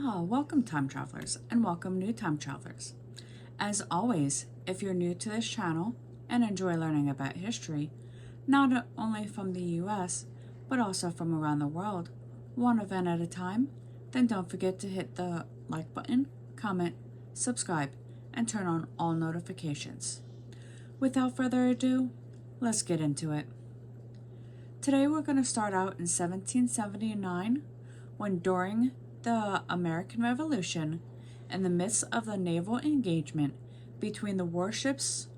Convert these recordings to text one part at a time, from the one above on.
Welcome time travelers and welcome new time travelers. As always, if you're new to this channel and enjoy learning about history, not only from the US, but also from around the world, one event at a time, then don't forget to hit the like button, comment, subscribe, and turn on all notifications. Without further ado, let's get into it. Today we're going to start out in 1779 when during the American Revolution, in the midst of the naval engagement between the warships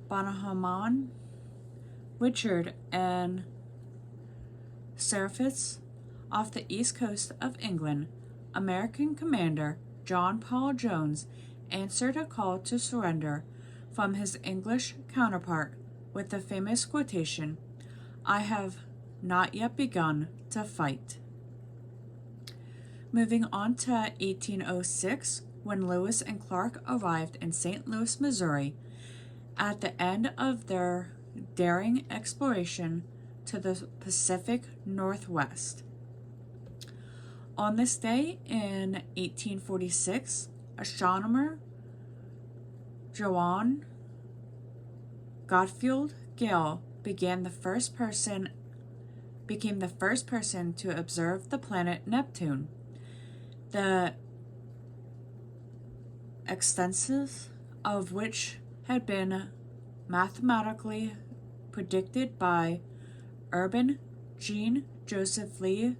Bonhomme, Richard, and Syracuse off the east coast of England, American commander John Paul Jones answered a call to surrender from his English counterpart with the famous quotation, "I have not yet begun to fight." Moving on to 1806, when Lewis and Clark arrived in St. Louis, Missouri, at the end of their daring exploration to the Pacific Northwest. On this day in 1846, astronomer Johann Gottfried Galle became the first person to observe the planet Neptune. The extensions of which had been mathematically predicted by Urban Jean Joseph Lee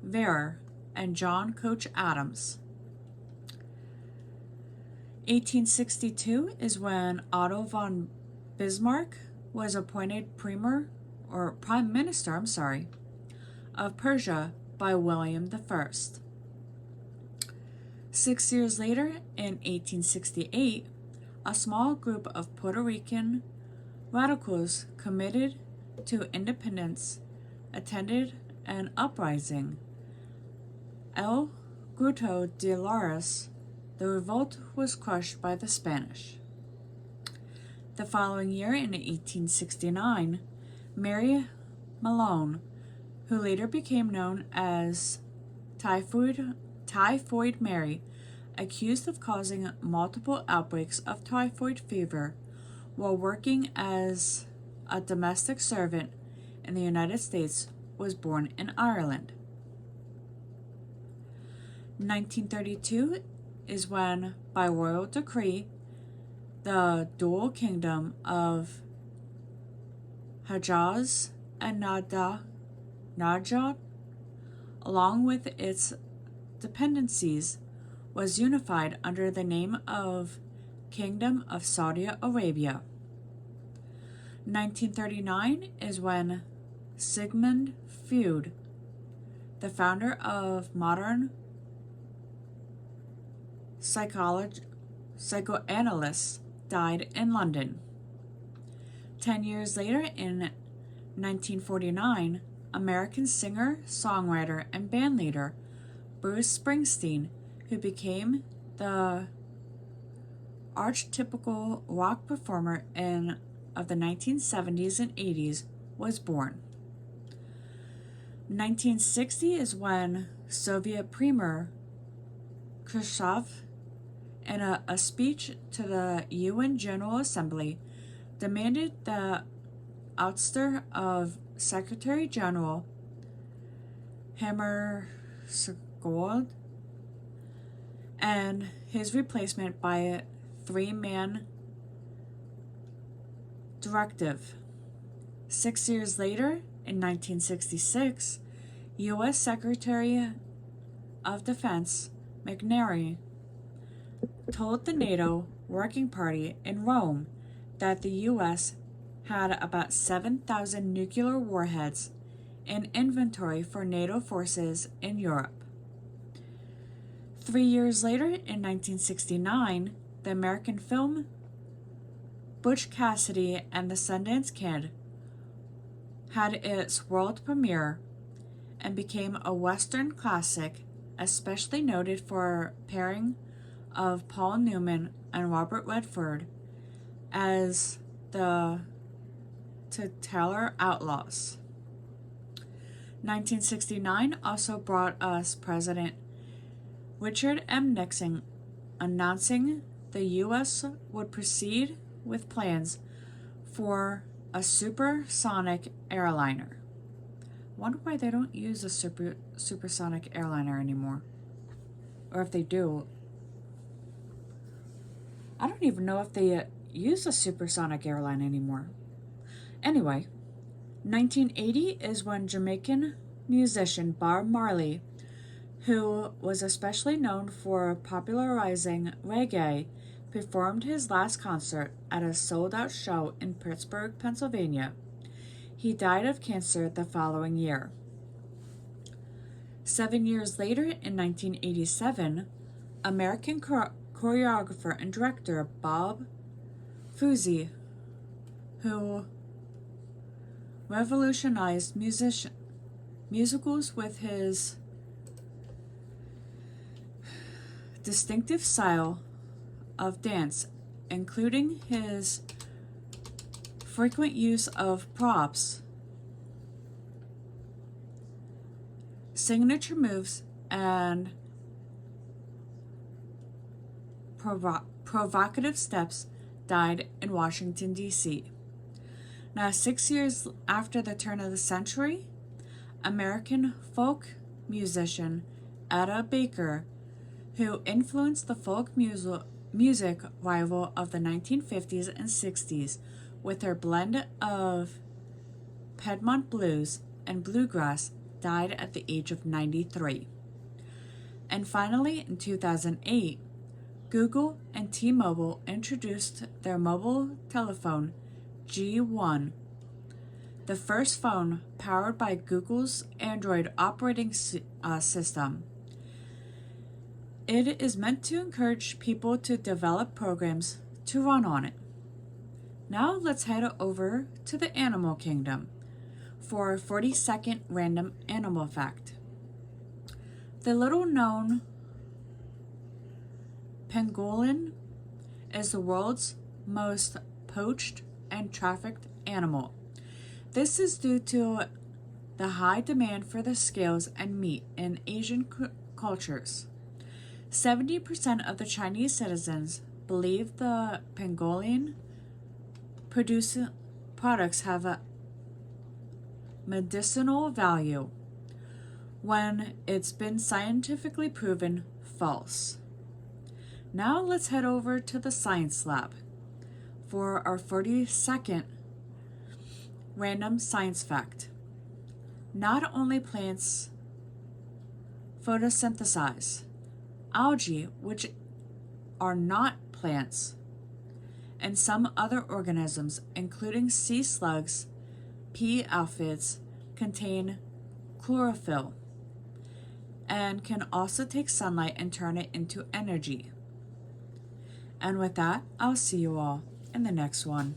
Verrier and John Couch Adams. 1862 is when Otto von Bismarck was appointed Prime Minister of Prussia by William I. 6 years later, in 1868, a small group of Puerto Rican radicals committed to independence attended an uprising. El Grito de Lares, the revolt was crushed by the Spanish. The following year, in 1869, Mary Malone, who later became known as Typhoid Mary, accused of causing multiple outbreaks of typhoid fever while working as a domestic servant in the United States, was born in Ireland. 1932 is when, by royal decree, the dual kingdom of Hejaz and Najad, along with its dependencies, was unified under the name of Kingdom of Saudi Arabia. 1939 is when Sigmund Freud, the founder of modern psychoanalysis, died in London. 10 years later, in 1949, American singer, songwriter, and bandleader Bruce Springsteen, who became the archetypical rock performer of the 1970s and 80s, was born. 1960 is when Soviet Premier Khrushchev, in a speech to the UN General Assembly, demanded the ouster of Secretary General Hammarskjöld and his replacement by a three-man directive. 6 years later, in 1966, U.S. Secretary of Defense McNary told the NATO Working Party in Rome that the U.S. had about 7,000 nuclear warheads in inventory for NATO forces in Europe. 3 years later, in 1969, the American film Butch Cassidy and the Sundance Kid had its world premiere and became a Western classic, especially noted for pairing of Paul Newman and Robert Redford as the titular outlaws. 1969 also brought us President Richard M. Nixon announcing the U.S. would proceed with plans for a supersonic airliner. Wonder why they don't use a supersonic airliner anymore. Or if they do. I don't even know if they use a supersonic airline anymore. Anyway, 1980 is when Jamaican musician Bob Marley, who was especially known for popularizing reggae, performed his last concert at a sold-out show in Pittsburgh, Pennsylvania. He died of cancer the following year. 7 years later, in 1987, American choreographer and director Bob Fosse, who revolutionized musicals with his distinctive style of dance, including his frequent use of props, signature moves, and provocative steps, died in Washington, D.C. Now, 6 years after the turn of the century, American folk musician Ada Baker, who influenced the folk music revival of the 1950s and 60s with her blend of Piedmont blues and bluegrass, died at the age of 93. And finally, in 2008, Google and T-Mobile introduced their mobile telephone G1, the first phone powered by Google's Android operating system. It is meant to encourage people to develop programs to run on it. Now let's head over to the animal kingdom for our 42nd random animal fact. The little-known pangolin is the world's most poached and trafficked animal. This is due to the high demand for the scales and meat in Asian cultures. 70% of the Chinese citizens believe the pangolin products have a medicinal value, when it's been scientifically proven false. Now let's head over to the science lab for our 42nd random science fact. Not only plants photosynthesize, algae, which are not plants, and some other organisms, including sea slugs, pea aphids, contain chlorophyll and can also take sunlight and turn it into energy. And with that, I'll see you all in the next one.